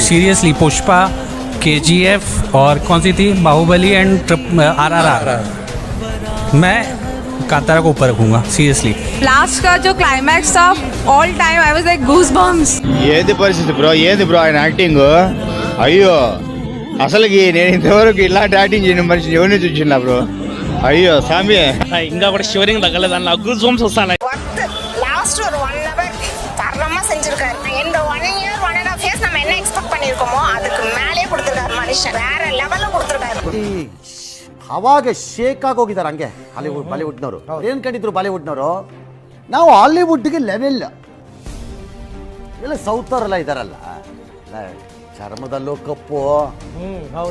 Seriously Pushpa, KGF और कौन सी थी, बाहुबली एंड RRR, मैं कांतारा को ऊपर रखूंगा सीरियसली। लास्ट का जो क्लाइमैक्स था, all time I was like goose bumps. ఏది పరిస్థితి బ్రో, ఏది బ్రో ఆయన యాక్టింగ్? అయ్యో అసలుకి నేను ఇంతవరకు ఇలాంటి యాక్టింగ్ చేయని మనిషిని ఎవరిని చూసినా బ్రో. అయ్యో సామి, ఇంకా కూడా షివరింగ్ తగ్గలేదు, అన్న గూస్ బంప్స్ వస్తాయి. லாஸ்ட் ஒரு 1 hour தரமா செஞ்சிருக்காரு. இந்த 1 year 1.5 years நம்ம என்ன எக்ஸ்பெக்ட் பண்ணிருக்கோமோ அதுக்கு மேலே கொடுத்திருக்காரு மனுஷன், வேற ಲೆವೆಲ್ கொடுத்திருக்காரு. ಅವಾಗ ಶೇಕ್ ಆಗಿ ಹೋಗಿದ್ದಾರೆ ಹಂಗೆ ಬಾಲಿವುಡ್ನವರು. ಏನ್ ಕಂಡಿದ್ರು ಬಾಲಿವುಡ್ನವರು, ನಾವು ಹಾಲಿವುಡ್ಗೆ ಲೆವೆಲ್ ಎಲ್ಲ ಸೌತ್ ಅವರೆಲ್ಲ ಇದಾರಲ್ಲ, ಚರ್ಮದಲ್ಲೂ ಕಪ್ಪು,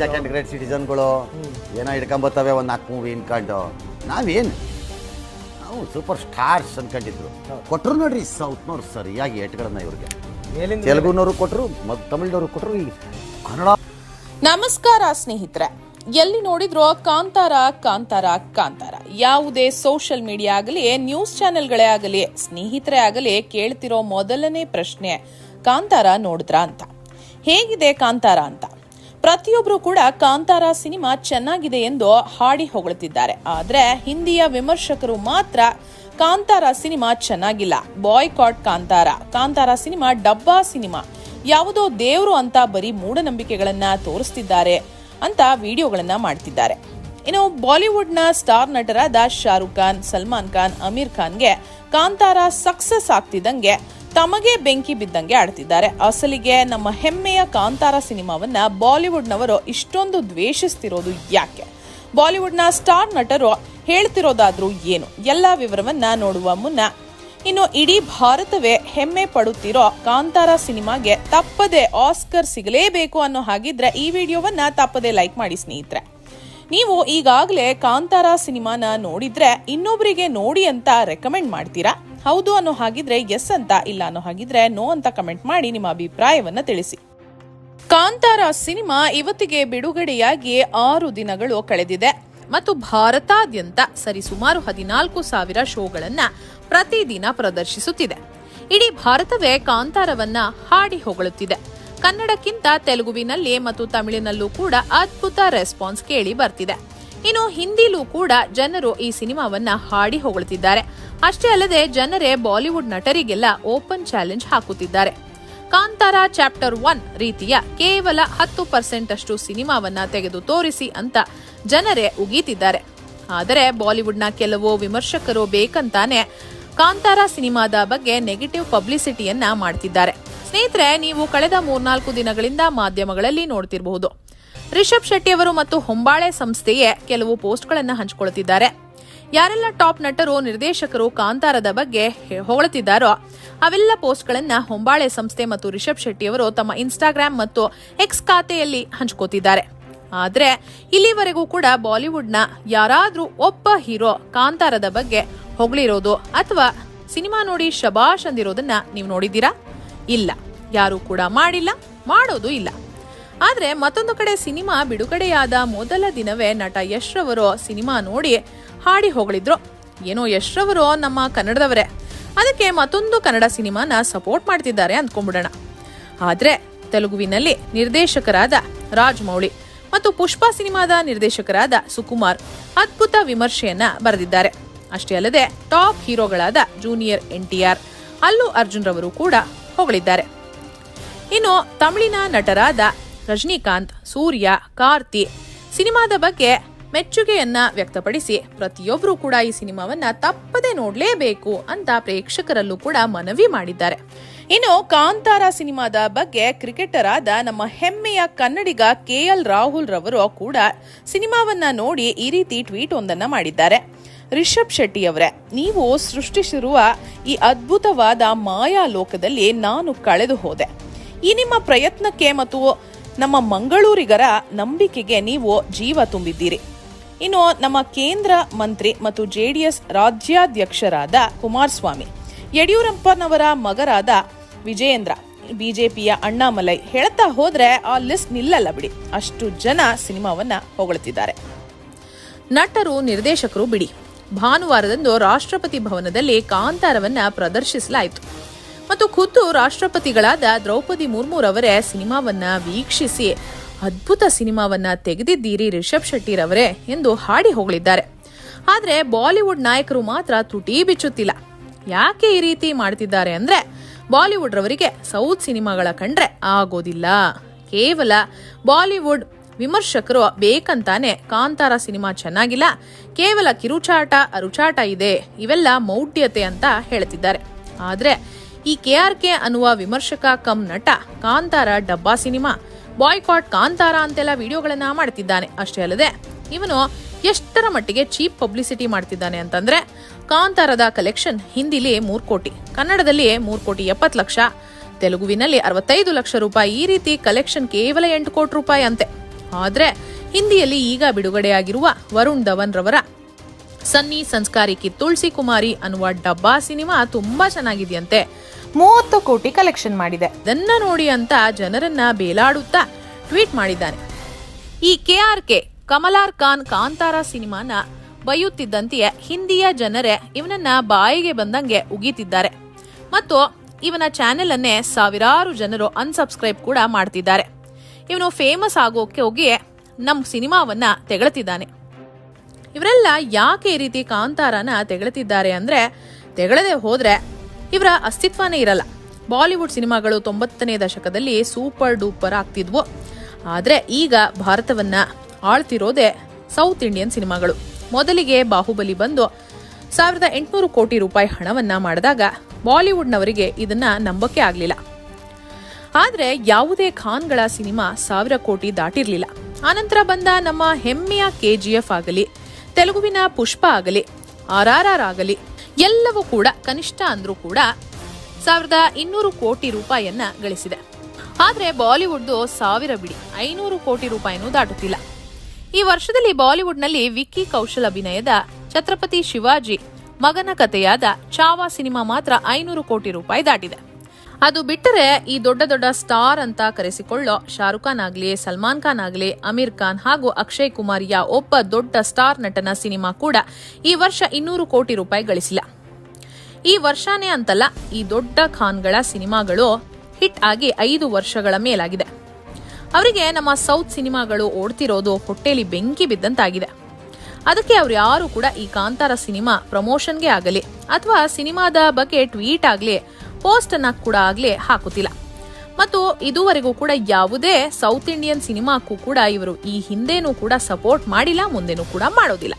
ಸೆಕೆಂಡ್ ಗ್ರೇಡ್ ಸಿಟಿಸನ್ಗಳು ಏನೋ ಹಿಡ್ಕೊಂಬತ್ತವೆ ಒಂದು 4 ಮೂವಿ ಇನ್ಕೊಂಡು. ನಾವು ಸೂಪರ್ ಸ್ಟಾರ್ಸ್ ಅನ್ಕೊಂಡಿದ್ರು. ಕೊಟ್ಟರು ನೋಡ್ರಿ ಸೌತ್ನವ್ರು ಸರಿಯಾಗಿ ಏಟ್ಗಳನ್ನ ಇವ್ರಿಗೆ. ತೆಲುಗುನವರು ಕೊಟ್ಟರು, ತಮಿಳ್ನವರು ಕೊಟ್ಟರು, ಈ ಕನ್ನಡ. ನಮಸ್ಕಾರ ಸ್ನೇಹಿತರೆ, ಎಲ್ಲಿ ನೋಡಿದ್ರು ಕಾಂತಾರ ಕಾಂತಾರ ಕಾಂತಾರ. ಯಾವುದೇ ಸೋಷಿಯಲ್ ಮೀಡಿಯಾ ಆಗಲಿ, ನ್ಯೂಸ್ ಚಾನೆಲ್ಗಳೇ ಆಗಲಿ, ಸ್ನೇಹಿತರೇ ಆಗಲಿ ಕೇಳ್ತಿರೋ ಮೊದಲನೇ ಪ್ರಶ್ನೆ, ಕಾಂತಾರ ನೋಡಿದ್ರ ಅಂತ, ಹೇಗಿದೆ ಕಾಂತಾರ ಅಂತ. ಪ್ರತಿಯೊಬ್ರು ಕೂಡ ಕಾಂತಾರ ಸಿನಿಮಾ ಚೆನ್ನಾಗಿದೆ ಎಂದು ಹಾಡಿ ಹೊಗಳುತ್ತಿದ್ದಾರೆ. ಆದ್ರೆ ಹಿಂದಿಯ ವಿಮರ್ಶಕರು ಮಾತ್ರ ಕಾಂತಾರ ಸಿನಿಮಾ ಚೆನ್ನಾಗಿಲ್ಲ, ಬಾಯ್ಕಾಟ್ ಕಾಂತಾರ, ಕಾಂತಾರ ಸಿನಿಮಾ ಡಬ್ಬಾ ಸಿನಿಮಾ, ಯಾವುದೋ ದೇವ್ರು ಅಂತ ಬರೀ ಮೂಢನಂಬಿಕೆಗಳನ್ನ ತೋರಿಸ್ತಿದ್ದಾರೆ ಅಂತ ವಿಡಿಯೋಗಳನ್ನ ಮಾಡ್ತಿದ್ದಾರೆ. ಇನ್ನು ಬಾಲಿವುಡ್ನ ಸ್ಟಾರ್ ನಟರಾದ ಶಾರುಖ್ ಖಾನ್, ಸಲ್ಮಾನ್ ಖಾನ್, ಅಮೀರ್ ಖಾನ್ಗೆ ಕಾಂತಾರ ಸಕ್ಸಸ್ ಆಗ್ತಿದ್ದಂಗೆ ತಮಗೆ ಬೆಂಕಿ ಬಿದ್ದಂಗೆ ಆಡ್ತಿದ್ದಾರೆ. ಅಸಲಿಗೆ ನಮ್ಮ ಹೆಮ್ಮೆಯ ಕಾಂತಾರ ಸಿನಿಮಾವನ್ನ ಬಾಲಿವುಡ್ನವರು ಇಷ್ಟೊಂದು ದ್ವೇಷಿಸ್ತಿರೋದು ಯಾಕೆ? ಬಾಲಿವುಡ್ನ ಸ್ಟಾರ್ ನಟರು ಹೇಳ್ತಿರೋದಾದ್ರೂ ಏನು? ಎಲ್ಲ ವಿವರವನ್ನ ನೋಡುವ ಮುನ್ನ, ಇನ್ನು ಇಡೀ ಭಾರತವೇ ಹೆಮ್ಮೆ ಪಡುತ್ತಿರೋ ಕಾಂತಾರ ಸಿನಿಮಾಗೆ ತಪ್ಪದೆ ಆಸ್ಕರ್ ಸಿಗಲೇಬೇಕು ಅನ್ನೋ ಹಾಗಿದ್ರೆ ಈ ವಿಡಿಯೋವನ್ನ ತಪ್ಪದೆ ಲೈಕ್ ಮಾಡಿ ಸ್ನೇಹಿತರೆ. ನೀವು ಈಗಾಗಲೇ ಕಾಂತಾರ ಸಿನಿಮಾನ ನೋಡಿದ್ರೆ ಇನ್ನೊಬ್ಬರಿಗೆ ನೋಡಿ ಅಂತ ರೆಕಮೆಂಡ್ ಮಾಡ್ತೀರಾ? ಹೌದು ಅನ್ನೋ ಹಾಗಿದ್ರೆ ಎಸ್ ಅಂತ, ಇಲ್ಲ ಅನ್ನೋ ಹಾಗಿದ್ರೆ ನೋ ಅಂತ ಕಮೆಂಟ್ ಮಾಡಿ ನಿಮ್ಮ ಅಭಿಪ್ರಾಯವನ್ನ ತಿಳಿಸಿ. ಕಾಂತಾರ ಸಿನಿಮಾ ಇವತ್ತಿಗೆ ಬಿಡುಗಡೆಯಾಗಿ 6 ದಿನಗಳು ಕಳೆದಿದೆ ಮತ್ತು ಭಾರತಾದ್ಯಂತ ಸರಿಸುಮಾರು 14,000 ಶೋಗಳನ್ನ ಪ್ರತಿದಿನ ಪ್ರದರ್ಶಿಸುತ್ತಿದೆ. ಇಡೀ ಭಾರತವೇ ಕಾಂತಾರವನ್ನ ಹಾಡಿ ಹೊಗಳುತ್ತಿದೆ. ಕನ್ನಡಕ್ಕಿಂತ ತೆಲುಗುವಿನಲ್ಲಿ ಮತ್ತು ತಮಿಳಿನಲ್ಲೂ ಕೂಡ ಅದ್ಭುತ ರೆಸ್ಪಾನ್ಸ್ ಕೇಳಿ ಬರ್ತಿದೆ. ಇನ್ನು ಹಿಂದಿಲೂ ಕೂಡ ಜನರು ಈ ಸಿನಿಮಾವನ್ನ ಹಾಡಿ ಹೊಗಳುತ್ತಿದ್ದಾರೆ. ಅಷ್ಟೇ ಅಲ್ಲದೆ ಜನರೇ ಬಾಲಿವುಡ್ ನಟರಿಗೆಲ್ಲ ಓಪನ್ ಚಾಲೆಂಜ್ ಹಾಕುತ್ತಿದ್ದಾರೆ. ಕಾಂತಾರ ಚಾಪ್ಟರ್ 1 ರೀತಿಯ ಕೇವಲ 10% ಅಷ್ಟು ಸಿನಿಮಾವನ್ನ ತೆಗೆದು ತೋರಿಸಿ ಅಂತ ಜನರೇ ಉಗೀತಿದ್ದಾರೆ. ಆದರೆ ಬಾಲಿವುಡ್ನ ಕೆಲವು ವಿಮರ್ಶಕರು ಬೇಕಂತಾನೆ ಕಾಂತಾರ ಸಿನಿಮಾದ ಬಗ್ಗೆ ನೆಗೆಟಿವ್ ಪಬ್ಲಿಸಿಟಿಯನ್ನ ಮಾಡ್ತಿದ್ದಾರೆ. ಸ್ನೇಹಿತರೆ, ನೀವು ಕಳೆದ 3-4 ದಿನಗಳಿಂದ ಮಾಧ್ಯಮಗಳಲ್ಲಿ ನೋಡ್ತಿರಬಹುದು. ರಿಷಬ್ ಶೆಟ್ಟಿ ಅವರು ಮತ್ತು ಹೊಂಬಾಳೆ ಸಂಸ್ಥೆಯೇ ಕೆಲವು ಪೋಸ್ಟ್ಗಳನ್ನ ಹಂಚಿಕೊಳ್ಳುತ್ತಿದ್ದಾರೆ. ಯಾರೆಲ್ಲ ಟಾಪ್ ನಟರು, ನಿರ್ದೇಶಕರು ಕಾಂತಾರದ ಬಗ್ಗೆ ಹೊಗಳುತ್ತಿದ್ದಾರೋ ಅವೆಲ್ಲ ಪೋಸ್ಟ್ಗಳನ್ನ ಹೊಂಬಾಳೆ ಸಂಸ್ಥೆ ಮತ್ತು ರಿಷಬ್ ಶೆಟ್ಟಿ ಅವರು ತಮ್ಮ ಇನ್ಸ್ಟಾಗ್ರಾಮ್ ಮತ್ತು ಎಕ್ಸ್ ಖಾತೆಯಲ್ಲಿ ಹಂಚ್ಕೋತಿದ್ದಾರೆ. ಆದ್ರೆ ಇಲ್ಲಿವರೆಗೂ ಕೂಡ ಬಾಲಿವುಡ್ನ ಯಾರಾದ್ರೂ ಒಬ್ಬ ಹೀರೋ ಕಾಂತಾರದ ಬಗ್ಗೆ ಹೊಗಳಿರೋದು ಅಥವಾ ಸಿನಿಮಾ ನೋಡಿ ಶಬಾಷ್ ಅಂದಿರೋದನ್ನ ನೀವು ನೋಡಿದ್ದೀರಾ? ಇಲ್ಲ, ಯಾರು ಕೂಡ ಮಾಡಿಲ್ಲ, ಮಾಡೋದು ಇಲ್ಲ. ಆದ್ರೆ ಮತ್ತೊಂದು ಕಡೆ ಸಿನಿಮಾ ಬಿಡುಗಡೆಯಾದ ಮೊದಲ ದಿನವೇ ನಟ ಯಶ್ ರವರು ಸಿನಿಮಾ ನೋಡಿ ಹಾಡಿ ಹೊಗಳಿದ್ರು. ಏನೋ ಯಶ್ ರವರು ನಮ್ಮ ಕನ್ನಡದವರೇ, ಅದಕ್ಕೆ ಮತ್ತೊಂದು ಕನ್ನಡ ಸಿನಿಮಾನ ಸಪೋರ್ಟ್ ಮಾಡ್ತಿದ್ದಾರೆ ಅಂದ್ಕೊಂಡ್ಬಿಡೋಣ. ಆದ್ರೆ ತೆಲುಗುವಿನಲ್ಲಿ ನಿರ್ದೇಶಕರಾದ ರಾಜಮೌಳಿ ಮತ್ತು ಪುಷ್ಪಾ ಸಿನಿಮಾದ ನಿರ್ದೇಶಕರಾದ ಸುಕುಮಾರ್ ಅದ್ಭುತ ವಿಮರ್ಶೆಯನ್ನ ಬರೆದಿದ್ದಾರೆ. ಅಷ್ಟೇ ಅಲ್ಲದೆ top ಹೀರೋಗಳಾದ junior NTR, Allu Arjun ರವರು ಕೂಡ ಹೊಗಳಿದ್ದಾರೆ. ಇನ್ನು ತಮಿಳಿನ ನಟರಾದ ರಜನಿಕಾಂತ್, ಸೂರ್ಯ, ಕಾರ್ತಿ ಸಿನಿಮಾದ ಬಗ್ಗೆ ಮೆಚ್ಚುಗೆಯನ್ನ ವ್ಯಕ್ತಪಡಿಸಿ ಪ್ರತಿಯೊಬ್ಬರು ಕೂಡ ಈ ಸಿನಿಮಾವನ್ನ ತಪ್ಪದೆ ನೋಡ್ಲೇಬೇಕು ಅಂತ ಪ್ರೇಕ್ಷಕರಲ್ಲೂ ಕೂಡ ಮನವಿ ಮಾಡಿದ್ದಾರೆ. ಇನ್ನು ಕಾಂತಾರ ಸಿನಿಮಾದ ಬಗ್ಗೆ ಕ್ರಿಕೆಟರ್ ಆದ ನಮ್ಮ ಹೆಮ್ಮೆಯ ಕನ್ನಡಿಗ KL ರಾಹುಲ್ ರವರು ಕೂಡ ಸಿನಿಮಾವನ್ನ ನೋಡಿ ಈ ರೀತಿ ಟ್ವೀಟ್ ಒಂದನ್ನ ಮಾಡಿದ್ದಾರೆ. ರಿಷಬ್ ಶೆಟ್ಟಿ ಅವರೇ, ನೀವು ಸೃಷ್ಟಿಸಿರುವ ಈ ಅದ್ಭುತವಾದ ಮಾಯಾ ಲೋಕದಲ್ಲಿ ನಾನು ಕಳೆದು ಹೋದೆ. ಈ ನಿಮ್ಮ ಪ್ರಯತ್ನಕ್ಕೆ ಮತ್ತು ನಮ್ಮ ಮಂಗಳೂರಿಗರ ನಂಬಿಕೆಗೆ ನೀವು ಜೀವ ತುಂಬಿದ್ದೀರಿ. ಇನ್ನು ನಮ್ಮ ಕೇಂದ್ರ ಮಂತ್ರಿ ಮತ್ತು JDS ರಾಜ್ಯಾಧ್ಯಕ್ಷರಾದ ಕುಮಾರಸ್ವಾಮಿ, ಯಡಿಯೂರಪ್ಪನವರ ಮಗರಾದ ವಿಜಯೇಂದ್ರ, ಬಿಜೆಪಿಯ ಅಣ್ಣಾಮಲೈ, ಹೇಳ್ತಾ ಹೋದ್ರೆ ಆ ಲಿಸ್ಟ್ ನಿಲ್ಲಲ್ಲ ಬಿಡಿ, ಅಷ್ಟು ಜನ ಸಿನಿಮಾವನ್ನ ಹೊಗಳುತ್ತಿದ್ದಾರೆ. ನಟರು, ನಿರ್ದೇಶಕರು ಬಿಡಿ, ಭಾನುವಾರದಂದು ರಾಷ್ಟ್ರಪತಿ ಭವನದಲ್ಲಿ ಕಾಂತಾರವನ್ನ ಪ್ರದರ್ಶಿಸಲಾಯಿತು. ಮತ್ತು ಖುದ್ದು ರಾಷ್ಟ್ರಪತಿಗಳಾದ ದ್ರೌಪದಿ ಮುರ್ಮುರವರೇ ಸಿನಿಮಾವನ್ನ ವೀಕ್ಷಿಸಿ ಅದ್ಭುತ ಸಿನಿಮಾವನ್ನ ತೆಗೆದಿದ್ದೀರಿ ರಿಷಬ್ ಶೆಟ್ಟಿರವರೇ ಎಂದು ಹಾಡಿ ಹೊಗಳಿದ್ದಾರೆ. ಆದ್ರೆ ಬಾಲಿವುಡ್ ನಾಯಕರು ಮಾತ್ರ ತುಟಿ ಬಿಚ್ಚುತ್ತಿಲ್ಲ. ಯಾಕೆ ಈ ರೀತಿ ಮಾಡ್ತಿದ್ದಾರೆ ಅಂದ್ರೆ ಬಾಲಿವುಡ್ ರವರಿಗೆ ಸೌತ್ ಸಿನಿಮಾಗಳ ಕಂಡ್ರೆ ಆಗೋದಿಲ್ಲ. ಕೇವಲ ಬಾಲಿವುಡ್ ವಿಮರ್ಶಕರು ಬೇಕಂತಾನೆ ಕಾಂತಾರ ಸಿನಿಮಾ ಚೆನ್ನಾಗಿಲ್ಲ, ಕೇವಲ ಕಿರುಚಾಟ ಅರುಚಾಟ ಇದೆ, ಇವೆಲ್ಲ ಮೌಢ್ಯತೆ ಅಂತ ಹೇಳ್ತಿದ್ದಾರೆ. ಆದ್ರೆ ಈ KRK ಅನ್ನುವ ವಿಮರ್ಶಕ ಕಮ್ ನಟ ಕಾಂತಾರ ಡಬ್ಬಾ ಸಿನಿಮಾ, ಬಾಯ್ಕಾಟ್ ಕಾಂತಾರ ಅಂತೆಲ್ಲ ವಿಡಿಯೋಗಳನ್ನ ಮಾಡ್ತಿದ್ದಾನೆ. ಅಷ್ಟೇ ಅಲ್ಲದೆ ಇವನು ಎಷ್ಟರ ಮಟ್ಟಿಗೆ ಚೀಪ್ ಪಬ್ಲಿಸಿಟಿ ಮಾಡ್ತಿದ್ದಾನೆ ಅಂತಂದ್ರೆ ಕಾಂತಾರದ ಕಲೆಕ್ಷನ್ ಹಿಂದಿಲಿ 3 ಕೋಟಿ, ಕನ್ನಡದಲ್ಲಿ 3,70,00,000, ತೆಲುಗುವಿನಲ್ಲಿ 65 ಲಕ್ಷ ರೂಪಾಯಿ, ಈ ರೀತಿ ಕಲೆಕ್ಷನ್ ಕೇವಲ 8 ಕೋಟಿ ರೂಪಾಯಿ ಅಂತೆ. ಆದ್ರೆ ಹಿಂದಿಯಲ್ಲಿ ಈಗ ಬಿಡುಗಡೆಯಾಗಿರುವ ವರುಣ್ ಧವನ್ ರವರ ಸನ್ನಿ ಸಂಸ್ಕಾರಿ ಕಿ ತುಳಸಿ ಕುಮಾರಿ ಅನ್ನುವ ಡಬ್ಬಾ ಸಿನಿಮಾ ತುಂಬಾ ಚೆನ್ನಾಗಿದೆಯಂತೆ. 30 ಕೋಟಿ ಕಲೆಕ್ಷನ್ ಮಾಡಿದೆ. ಇದನ್ನ ನೋಡಿ ಅಂತ ಜನರನ್ನ ಬೇಲಾಡುತ್ತಾ ಟ್ವೀಟ್ ಮಾಡಿದ್ದಾನೆ. ಈ KRK ಕಮಲಾರ್ ಖಾನ್ ಕಾಂತಾರ ಸಿನಿಮಾನ ಬೈಯುತ್ತಿದ್ದಂತೆಯೇ ಹಿಂದಿಯ ಜನರೇ ಇವನನ್ನ ಬಾಯಿಗೆ ಬಂದಂಗೆ ಉಗಿತಿದ್ದಾರೆ ಮತ್ತು ಇವನ ಚಾನೆಲ್ ಅನ್ನೇ ಸಾವಿರಾರು ಜನರು ಅನ್ಸಬ್ಸ್ಕ್ರೈಬ್ ಕೂಡ ಮಾಡ್ತಿದ್ದಾರೆ. ಇವನು ಫೇಮಸ್ ಆಗೋಕೆ ಹೋಗಿ ನಮ್ಮ ಸಿನಿಮಾವನ್ನ ತೆಗಳ್ತಿದ್ದಾನೆ. ಇವರೆಲ್ಲ ಯಾಕೆ ಈ ರೀತಿ ಕಾಂತಾರನ ತೆಗಳ್ತಿದ್ದಾರೆ ಅಂದ್ರೆ ತೆಗಳದೆ ಹೋದ್ರೆ ಇವರ ಅಸ್ತಿತ್ವನೇ ಇರಲ್ಲ. ಬಾಲಿವುಡ್ ಸಿನಿಮಾಗಳು 90ನೇ ದಶಕದಲ್ಲಿ ಸೂಪರ್ ಡೂಪರ್ ಆಗ್ತಿದ್ವು. ಆದ್ರೆ ಈಗ ಭಾರತವನ್ನ ಆಳ್ತಿರೋದೇ ಸೌತ್ ಇಂಡಿಯನ್ ಸಿನಿಮಾಗಳು. ಮೊದಲಿಗೆ ಬಾಹುಬಲಿ ಬಂದು 1800 ಕೋಟಿ ರೂಪಾಯಿ ಹಣವನ್ನ ಮಾಡಿದಾಗ ಬಾಲಿವುಡ್ನವರಿಗೆ ಇದನ್ನ ನಂಬಕ್ಕೆ ಆಗ್ಲಿಲ್ಲ. ಆದ್ರೆ ಯಾವುದೇ ಖಾನ್ಗಳ ಸಿನಿಮಾ 1000 ಕೋಟಿ ದಾಟಿರ್ಲಿಲ್ಲ. ಆನಂತರ ಬಂದ ನಮ್ಮ ಹೆಮ್ಮೆಯ KGF ಆಗಲಿ, ತೆಲುಗುವಿನ ಪುಷ್ಪ ಆಗಲಿ, RRR ಆಗಲಿ, ಎಲ್ಲವೂ ಕೂಡ ಕನಿಷ್ಠ ಅಂದ್ರೂ ಕೂಡ 1200 ಕೋಟಿ ರೂಪಾಯಿಯನ್ನ ಗಳಿಸಿದೆ. ಆದ್ರೆ ಬಾಲಿವುಡ್ 1000 ಬಿಡಿ 500 ಕೋಟಿ ರೂಪಾಯಿನೂ ದಾಟುತ್ತಿಲ್ಲ. ಈ ವರ್ಷದಲ್ಲಿ ಬಾಲಿವುಡ್ನಲ್ಲಿ ವಿಕ್ಕಿ ಕೌಶಲ್ ಅಭಿನಯದ ಛತ್ರಪತಿ ಶಿವಾಜಿ ಮಗನ ಕಥೆಯಾದ ಚಾವಾ ಸಿನಿಮಾ ಮಾತ್ರ 500 ಕೋಟಿ ರೂಪಾಯಿ ದಾಟಿದೆ. ಅದು ಬಿಟ್ಟರೆ ಈ ದೊಡ್ಡ ದೊಡ್ಡ ಸ್ಟಾರ್ ಅಂತ ಕರೆಸಿಕೊಳ್ಳೋ ಶಾರುಖ್ ಖಾನ್ ಆಗ್ಲಿ, ಸಲ್ಮಾನ್ ಖಾನ್ ಆಗ್ಲಿ, ಅಮೀರ್ ಖಾನ್ ಹಾಗೂ ಅಕ್ಷಯ್ ಕುಮಾರ್ಯ ಒಬ್ಬ ದೊಡ್ಡ ಸ್ಟಾರ್ ನಟನ ಸಿನಿಮಾ ಕೂಡ ಈ ವರ್ಷ 200 ಕೋಟಿ ರೂಪಾಯಿ ಗಳಿಸಿಲ್ಲ. ಈ ವರ್ಷನೇ ಅಂತಲ್ಲ, ಈ ದೊಡ್ಡ ಖಾನ್ಗಳ ಸಿನಿಮಾಗಳು ಹಿಟ್ ಆಗಿ 5 ವರ್ಷಗಳ ಮೇಲಾಗಿದೆ. ಅವರಿಗೆ ನಮ್ಮ ಸೌತ್ ಸಿನಿಮಾಗಳು ಓಡ್ತಿರೋದು ಹೊಟ್ಟೆಲಿ ಬೆಂಕಿ ಬಿದ್ದಂತಾಗಿದೆ. ಅದಕ್ಕೆ ಅವ್ರು ಯಾರು ಕೂಡ ಈ ಕಾಂತಾರ ಸಿನಿಮಾ ಪ್ರಮೋಷನ್ಗೆ ಆಗಲಿ ಅಥವಾ ಸಿನಿಮಾದ ಬಗ್ಗೆ ಟ್ವೀಟ್ ಆಗ್ಲಿ, ಪೋಸ್ಟ್ ಅನ್ನ ಕೂಡ ಆಗ್ಲಿ ಹಾಕುತ್ತಿಲ್ಲ. ಮತ್ತು ಇದುವರೆಗೂ ಕೂಡ ಯಾವುದೇ ಸೌತ್ ಇಂಡಿಯನ್ ಸಿನಿಮಾಕ್ಕೂ ಕೂಡ ಇವರು ಈ ಹಿಂದೆನೂ ಕೂಡ ಸಪೋರ್ಟ್ ಮಾಡಿಲ್ಲ, ಮುಂದೆನೂ ಕೂಡ ಮಾಡೋದಿಲ್ಲ.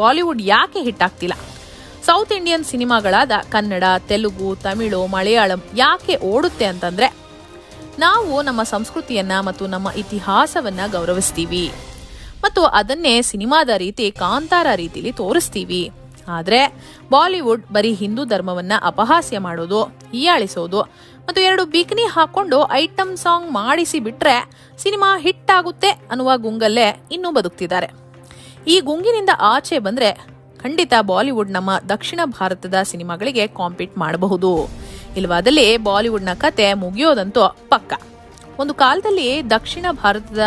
ಬಾಲಿವುಡ್ ಯಾಕೆ ಹಿಟ್ ಆಗ್ತಿಲ್ಲ? ಸೌತ್ ಇಂಡಿಯನ್ ಸಿನಿಮಾಗಳಾದ ಕನ್ನಡ, ತೆಲುಗು, ತಮಿಳು, ಮಲಯಾಳಂ ಯಾಕೆ ಓಡುತ್ತೆ ಅಂತಂದ್ರೆ ನಾವು ನಮ್ಮ ಸಂಸ್ಕೃತಿಯನ್ನ ಮತ್ತು ನಮ್ಮ ಇತಿಹಾಸವನ್ನ ಗೌರವಿಸ್ತೀವಿ ಮತ್ತು ಅದನ್ನೇ ಸಿನಿಮಾದ ರೀತಿ ಕಾಂತಾರ ರೀತಿಲಿ ತೋರಿಸ್ತೀವಿ. ಆದ್ರೆ ಬಾಲಿವುಡ್ ಬರೀ ಹಿಂದೂ ಧರ್ಮವನ್ನ ಅಪಹಾಸ್ಯ ಮಾಡೋದು, ಹೀಯಾಳಿಸೋದು ಮತ್ತು 2 ಬಿಕಿನಿ ಹಾಕೊಂಡು ಐಟಮ್ ಸಾಂಗ್ ಮಾಡಿಸಿ ಬಿಟ್ರೆ ಸಿನಿಮಾ ಹಿಟ್ ಆಗುತ್ತೆ ಅನ್ನುವ ಗುಂಗಲ್ಲೇ ಇನ್ನೂ ಬದುಕ್ತಿದ್ದಾರೆ. ಈ ಗುಂಗಿನಿಂದ ಆಚೆ ಬಂದ್ರೆ ಖಂಡಿತ ಬಾಲಿವುಡ್ ನಮ್ಮ ದಕ್ಷಿಣ ಭಾರತದ ಸಿನಿಮಾಗಳಿಗೆ ಕಾಂಪೀಟ್ ಮಾಡಬಹುದು. ಇಲ್ವಾದಲ್ಲಿ ಬಾಲಿವುಡ್ನ ಕತೆ ಮುಗಿಯೋದಂತೂ ಪಕ್ಕ. ಒಂದು ಕಾಲದಲ್ಲಿ ದಕ್ಷಿಣ ಭಾರತದ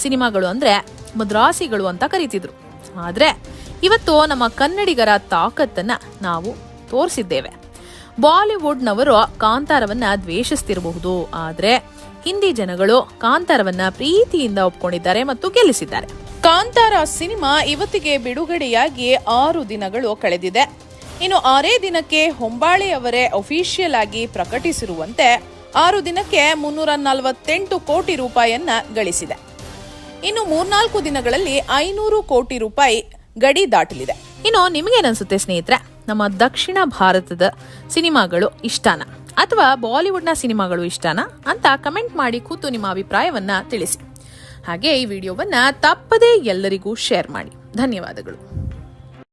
ಸಿನಿಮಾಗಳು ಅಂದ್ರೆ ಮದ್ರಾಸಿಗಳು ಅಂತ ಕರೀತಿದ್ರು. ಆದ್ರೆ ಇವತ್ತು ನಮ್ಮ ಕನ್ನಡಿಗರ ತಾಕತ್ತನ್ನ ನಾವು ತೋರಿಸಿದ್ದೇವೆ. ಬಾಲಿವುಡ್ನವರು ಕಾಂತಾರವನ್ನ ದ್ವೇಷಿಸ್ತಿರಬಹುದು, ಆದ್ರೆ ಹಿಂದಿ ಜನಗಳು ಕಾಂತಾರವನ್ನ ಪ್ರೀತಿಯಿಂದ ಒಪ್ಕೊಂಡಿದ್ದಾರೆ ಮತ್ತು ಗೆಲ್ಲಿಸಿದ್ದಾರೆ. ಕಾಂತಾರ ಸಿನಿಮಾ ಇವತ್ತಿಗೆ ಬಿಡುಗಡೆಯಾಗಿ 6 ದಿನಗಳು ಕಳೆದಿದೆ. ಇನ್ನು 6 ದಿನಕ್ಕೆ ಹೊಂಬಾಳೆಯವರೇ ಅಫಿಷಿಯಲ್ ಆಗಿ ಪ್ರಕಟಿಸಿರುವಂತೆ 6 ದಿನಕ್ಕೆ 348 ಕೋಟಿ ರೂಪಾಯಿಯನ್ನ ಗಳಿಸಿದೆ. ಇನ್ನು 3-4 ದಿನಗಳಲ್ಲಿ 500 ಕೋಟಿ ರೂಪಾಯಿ ಗಡಿ ದಾಟಲಿದೆ. ಇನ್ನು ನಿಮಗೇನನ್ಸುತ್ತೆ ಸ್ನೇಹಿತರೆ? ನಮ್ಮ ದಕ್ಷಿಣ ಭಾರತದ ಸಿನಿಮಾಗಳು ಇಷ್ಟನಾ ಅಥವಾ ಬಾಲಿವುಡ್ನ ಸಿನಿಮಾಗಳು ಇಷ್ಟನಾ ಅಂತ ಕಮೆಂಟ್ ಮಾಡಿ ಕೂತು ನಿಮ್ಮ ಅಭಿಪ್ರಾಯವನ್ನ ತಿಳಿಸಿ. ಹಾಗೆ ಈ ವಿಡಿಯೋವನ್ನ ತಪ್ಪದೇ ಎಲ್ಲರಿಗೂ ಶೇರ್ ಮಾಡಿ. ಧನ್ಯವಾದಗಳು.